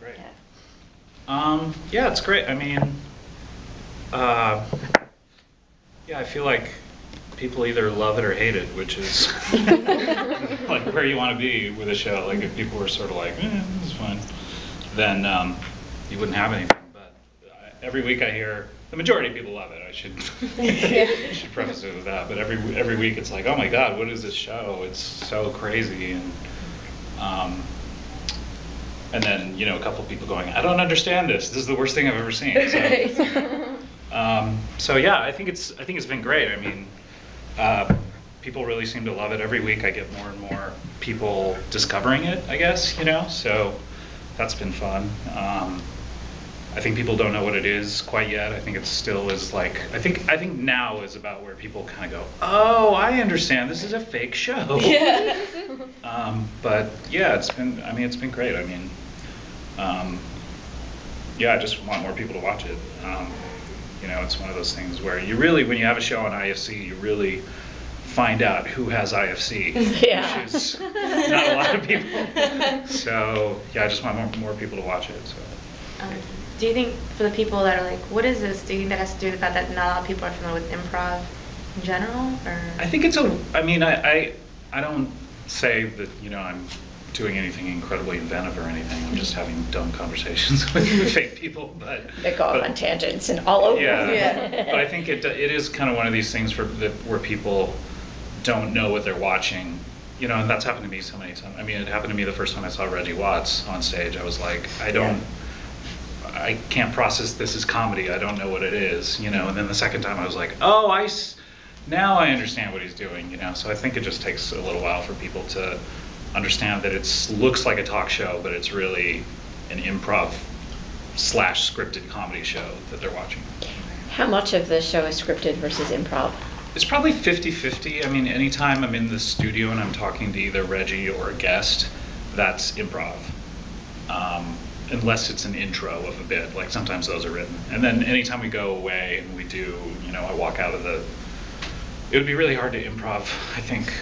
great. Yeah, it's great. I mean, yeah, I feel like people either love it or hate it, which is like where you want to be with a show. Like if people were sort of like, this is fine, then you wouldn't have anything. But every week I hear the majority of people love it. I should should preface it with that. But every week it's like, oh my God, what is this show? It's so crazy. And then, you know, a couple of people going, I don't understand this. This is the worst thing I've ever seen. So yeah, I think it's been great. I mean, people really seem to love it. Every week I get more and more people discovering it, I guess, you know, so that's been fun. I think people don't know what it is quite yet. I think it still is like, I think now is about where people kind of go, oh, I understand, this is a fake show. Yeah. But yeah, it's been great. I mean, yeah, I just want more people to watch it. You know, it's one of those things where you really, when you have a show on IFC, you really find out who has IFC, Yeah. which is not a lot of people. So yeah, I just want more people to watch it. So. Do you think for the people that are like, what is this? Do you think that has to do with the fact that not a lot of people are familiar with improv in general, or? I think it's I mean, I don't say that, you know, I'm doing anything incredibly inventive or anything. I'm just having dumb conversations with fake people, but They go off on tangents and all over. yeah. But I think it is kind of one of these things where people don't know what they're watching, you know, and that's happened to me so many times. I mean, it happened to me the first time I saw Reggie Watts on stage. I was like, I can't process this as comedy. I don't know what it is, you know. And then the second time I was like, oh, now I understand what he's doing, you know. So I think it just takes a little while for people to understand that it looks like a talk show, but it's really an improv / scripted comedy show that they're watching. How much of the show is scripted versus improv? It's probably 50-50. I mean, anytime I'm in the studio and I'm talking to either Reggie or a guest, that's improv. Unless it's an intro of a bit, like sometimes those are written. And then anytime we go away and we do, you know, I walk out of it would be really hard to improv, I think,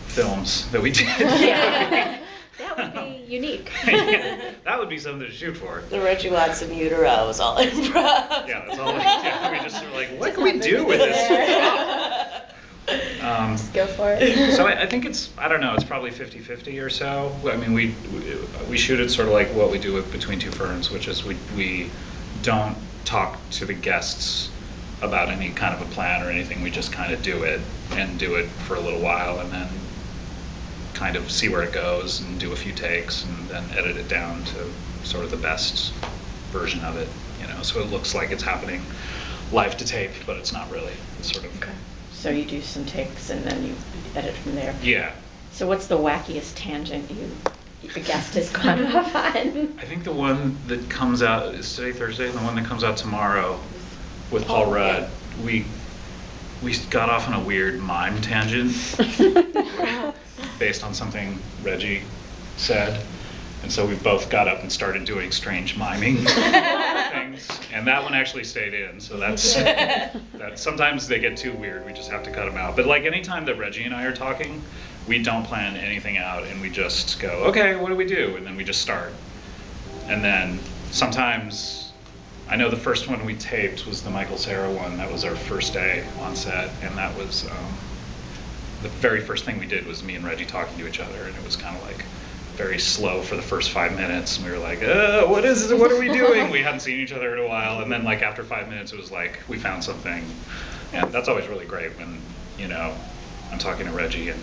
films that we did. Yeah. That would be unique. Yeah, that would be something to shoot for. The Reggie Watts in utero was all improv. Yeah, that's all. We just sort of like, what can we do with this? Just go for it. So I think I don't know, it's probably 50-50 or so. I mean, we shoot it sort of like what we do with Between Two Ferns, which is we don't talk to the guests about any kind of a plan or anything. We just kind of do it for a little while and then kind of see where it goes and do a few takes and then edit it down to sort of the best version of it, you know, so it looks like it's happening live to tape, but it's not really. It's sort of. Okay. So you do some takes and then you edit from there. Yeah. So what's the wackiest tangent the guest has gone off on? I think the one that comes out is today Thursday. The one that comes out tomorrow with Paul Rudd. We got off on a weird mime tangent based on something Reggie said. And so we both got up and started doing strange miming things. And that one actually stayed in. So that's that. Sometimes they get too weird. We just have to cut them out. But like anytime that Reggie and I are talking, we don't plan anything out and we just go, okay, what do we do? And then we just start. And then sometimes, I know the first one we taped was the Michael Cera one. That was our first day on set. And that was, the very first thing we did was me and Reggie talking to each other. And it was kind of like, very slow for the first 5 minutes, and we were like, what is it? What are we doing? We hadn't seen each other in a while, and then like after 5 minutes it was like we found something. And that's always really great when, you know, I'm talking to Reggie and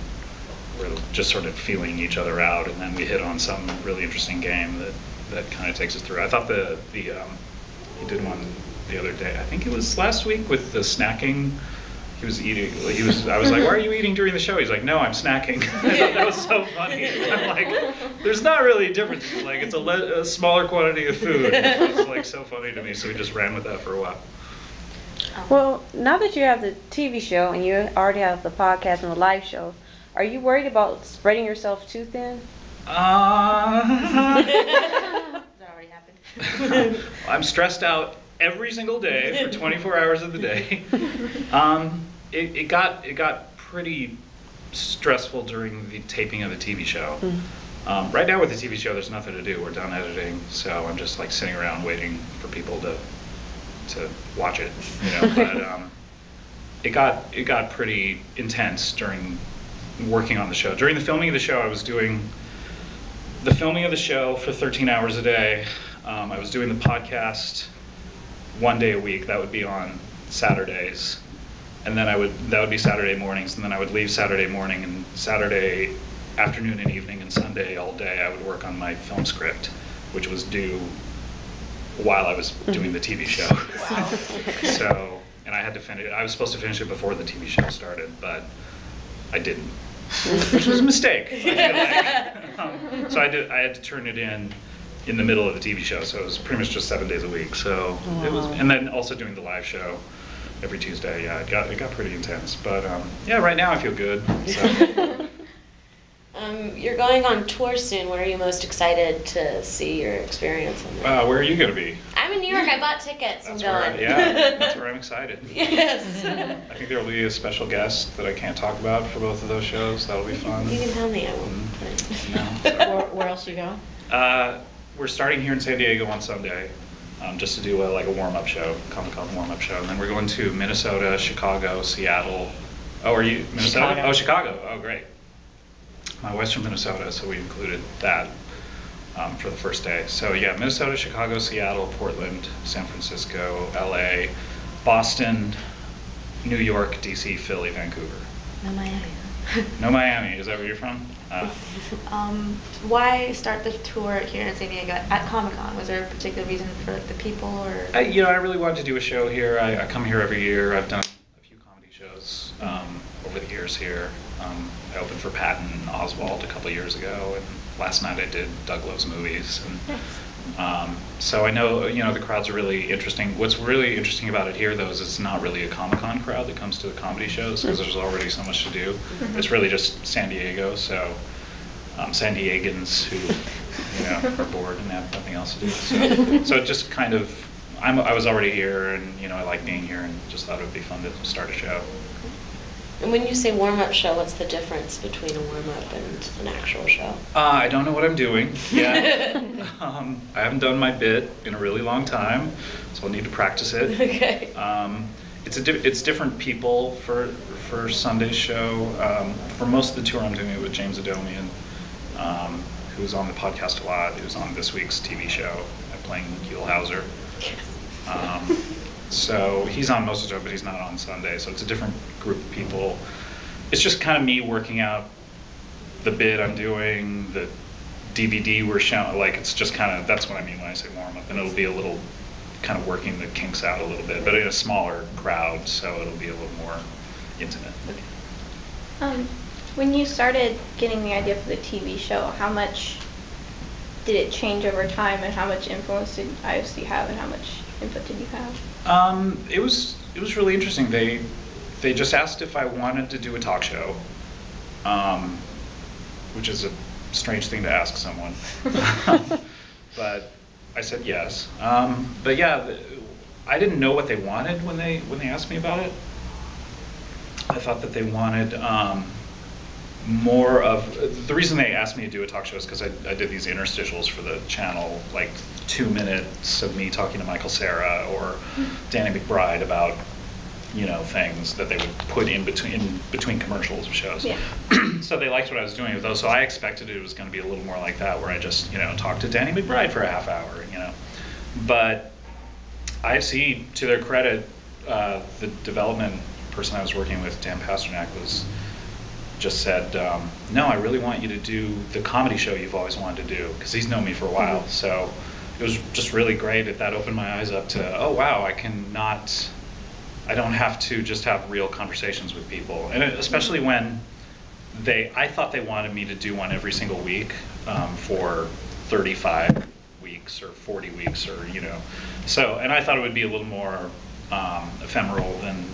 we're just sort of feeling each other out, and then we hit on some really interesting game that kind of takes us through. I thought he did one the other day, I think it was last week, with the snacking. He was eating. I was like, "Why are you eating during the show?" He's like, "No, I'm snacking." I thought that was so funny. I'm like, "There's not really a difference. Like, it's a smaller quantity of food." It was like so funny to me. So we just ran with that for a while. Well, now that you have the TV show and you already have the podcast and the live show, are you worried about spreading yourself too thin? That already happened. I'm stressed out every single day for 24 hours of the day. It got pretty stressful during the taping of the TV show. Right now with the TV show, there's nothing to do. We're done editing, so I'm just like sitting around waiting for people to watch it, you know. But it got pretty intense during working on the show. During the filming of the show, I was doing the filming of the show for 13 hours a day. I was doing the podcast 1 day a week. That would be on Saturdays, and then that would be Saturday mornings, and then I would leave Saturday morning, and Saturday afternoon and evening and Sunday all day I would work on my film script, which was due while I was doing the TV show. Wow. So, and I had to finish it. I was supposed to finish it before the TV show started, but I didn't, which was a mistake, I feel like. So I had to turn it in the middle of the TV show, so it was pretty much just 7 days a week. So it was, and then also doing the live show every Tuesday. Yeah, it got pretty intense, but yeah, right now I feel good. So. You're going on tour soon. What are you most excited to see your experience on there? Where are you going to be? I'm in New York. I bought tickets. That's I'm going. That's where I'm excied. Yes. I think there will be a special guest that I can't talk about for both of those shows. That'll be fun. You can tell me. I won't. No. Where else you go? We're starting here in San Diego on Sunday, just to do a warm-up show, Comic-Con warm-up show, and then we're going to Minnesota, Chicago, Seattle. Oh, are you Minnesota? Chicago. Oh, Chicago. Oh, great. My wife's from Minnesota, so we included that for the first day. So yeah, Minnesota, Chicago, Seattle, Portland, San Francisco, LA, Boston, New York, DC, Philly, Vancouver. No Miami. No Miami. Is that where you're from? Why start the tour here in San Diego at Comic-Con? Was there a particular reason for the people, or? I really wanted to do a show here. I come here every year. I've done a few comedy shows over the years here. I opened for Patton and Oswald a couple of years ago, and last night I did Doug Loves Movies. And so I know the crowds are really interesting. What's really interesting about it here, though, is it's not really a Comic-Con crowd that comes to the comedy shows, because there's already so much to do. It's really just San Diego, so San Diegans who are bored and have nothing else to do. So it just kind of, I was already here, and I like being here, and just thought it would be fun to start a show. And when you say warm-up show, what's the difference between a warm-up and an actual show? I don't know what I'm doing yet. I haven't done my bit in a really long time, so I'll need to practice it. Okay. It's different people for Sunday's show. For most of the tour, I'm doing it with James Adomian, who's on the podcast a lot. Who's on this week's TV show, playing Huell Hauser. So he's on most of the show, but he's not on Sunday. So it's a different group of people. It's just kind of me working out the bit I'm doing, the DVD we're showing. Like, it's just kind of, that's what I mean when I say warm up. And it'll be a little kind of working the kinks out a little bit, but in a smaller crowd, so it'll be a little more intimate. When you started getting the idea for the TV show, how much did it change over time, and how much influence did IOC have, and how much input did you have? It was really interesting. They just asked if I wanted to do a talk show, which is a strange thing to ask someone. But I said yes. But yeah, I didn't know what they wanted when they asked me about it. I thought that they wanted more of, the reason they asked me to do a talk show is because I did these interstitials for the channel, like 2 minutes of me talking to Michael Cera or Danny McBride about things that they would put in between commercials of shows. Yeah. So they liked what I was doing with those, so I expected it was going to be a little more like that, where I just talked to Danny McBride for a half hour, But IFC, to their credit, the development person I was working with, Dan Pasternak, just said, no, I really want you to do the comedy show you've always wanted to do, because he's known me for a while. So it was just really great. That opened my eyes up to, oh wow, I don't have to just have real conversations with people. And especially when I thought they wanted me to do one every single week for 35 weeks or 40 weeks or, So, and I thought it would be a little more ephemeral than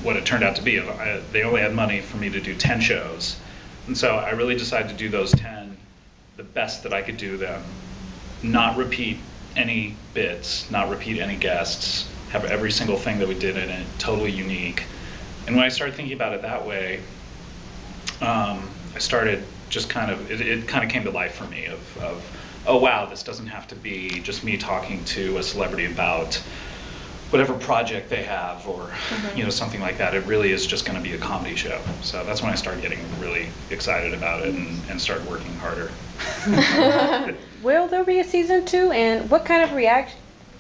what it turned out to be. They only had money for me to do 10 shows. And so I really decided to do those 10 the best that I could do them, not repeat any bits, not repeat any guests, have every single thing that we did in it totally unique. And when I started thinking about it that way, I started just kind of, it kind of came to life for me of, oh wow, this doesn't have to be just me talking to a celebrity about whatever project they have or something like that. It really is just going to be a comedy show. So that's when I started getting really excited about it and started working harder. Will there be a season 2? And what kind of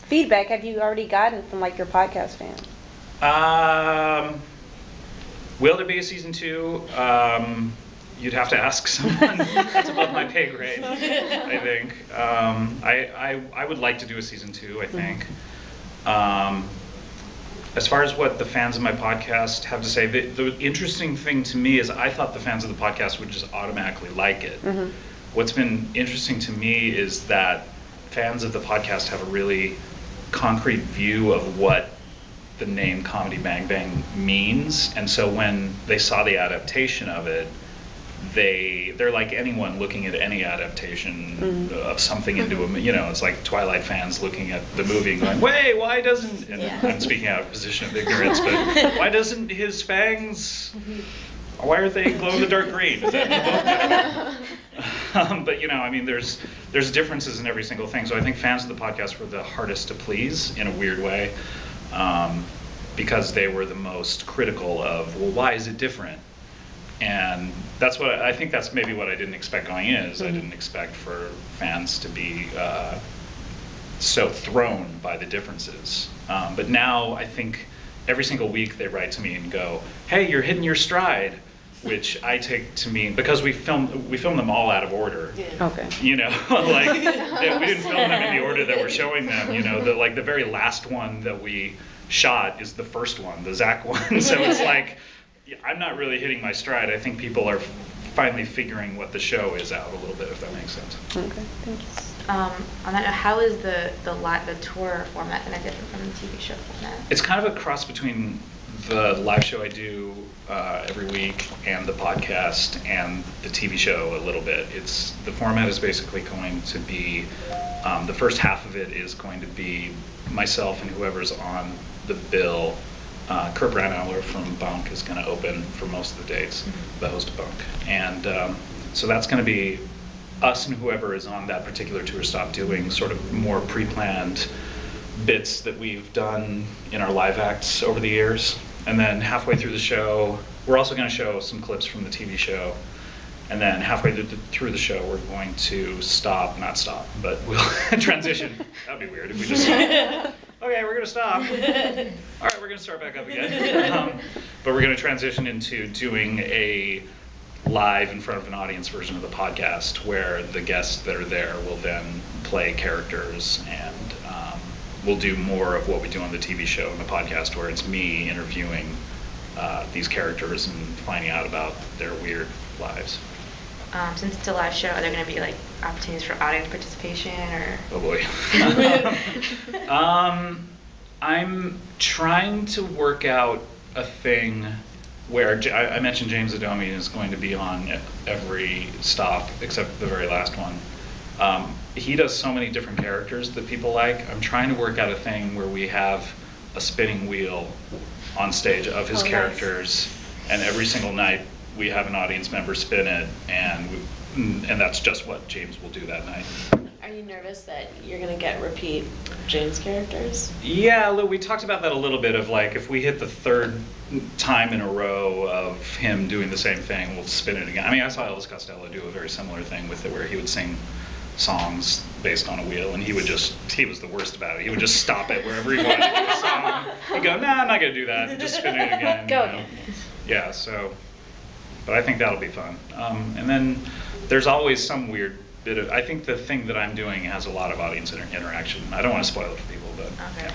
feedback have you already gotten from like your podcast fans? Will there be a season 2? You'd have to ask someone. That's above my pay grade, I think. I would like to do a season 2, I think. As far as what the fans of my podcast have to say, the interesting thing to me is I thought the fans of the podcast would just automatically like it. What's been interesting to me is that fans of the podcast have a really concrete view of what the name Comedy Bang Bang means, and so when they saw the adaptation of it, they're like anyone looking at any adaptation of something into a, it's like Twilight fans looking at the movie and going, wait, why doesn't, and I'm speaking out of a position of ignorance, but why doesn't his fangs, why are they glow in the dark green? Is that but I mean, there's differences in every single thing. So I think fans of the podcast were the hardest to please in a weird way, because they were the most critical of, well, why is it different? And that's what I think that's maybe what I didn't expect going in, is I didn't expect for fans to be so thrown by the differences. But now I think every single week they write to me and go, hey, you're hitting your stride, which I take to mean, because we film them all out of order. Okay. Like we didn't film them in the order that we're showing them. The very last one that we shot is the first one, the Zach one. So it's like, I'm not really hitting my stride. I think people are finally figuring what the show is out a little bit, if that makes sense. Okay, thanks. On that note, how is the tour format kind of different from the TV show format? It's kind of a cross between the live show I do every week and the podcast and the TV show a little bit. The format is basically going to be, the first half of it is going to be myself and whoever's on the bill. Kurt Brandauer from Bunk is going to open for most of the dates, the host of Bunk. And so that's going to be us and whoever is on that particular tour stop doing sort of more pre-planned bits that we've done in our live acts over the years. And then halfway through the show, we're also going to show some clips from the TV show. And then halfway through the show, we're going to not stop, but we'll transition. That'd be weird if we just stopped. Okay, we're going to stop. All right, we're going to start back up again. But we're going to transition into doing a live in front of an audience version of the podcast, where the guests that are there will then play characters, and we'll do more of what we do on the TV show and the podcast, where it's me interviewing these characters and finding out about their weird lives. Since it's a live show, are there going to be like opportunities for audience participation, or? Oh boy. I'm trying to work out a thing where I mentioned James Adomian is going to be on every stop except the very last one. He does so many different characters that people like. I'm trying to work out a thing where we have a spinning wheel on stage of his characters, and every single night we have an audience member spin it, and that's just what James will do that night. Are you nervous that you're going to get repeat James characters? Yeah, we talked about that a little bit, of like, if we hit the third time in a row of him doing the same thing, we'll spin it again. I mean, I saw Elvis Costello do a very similar thing with it, where he would sing songs based on a wheel, and he was the worst about it. He would just stop it wherever he wanted to do a song. He'd go, nah, I'm not going to do that, and just spin it again. Go again. Yeah, so, but I think that'll be fun. And then there's always some weird bit of, I think the thing that I'm doing has a lot of audience interaction. I don't want to spoil it for people, but Okay.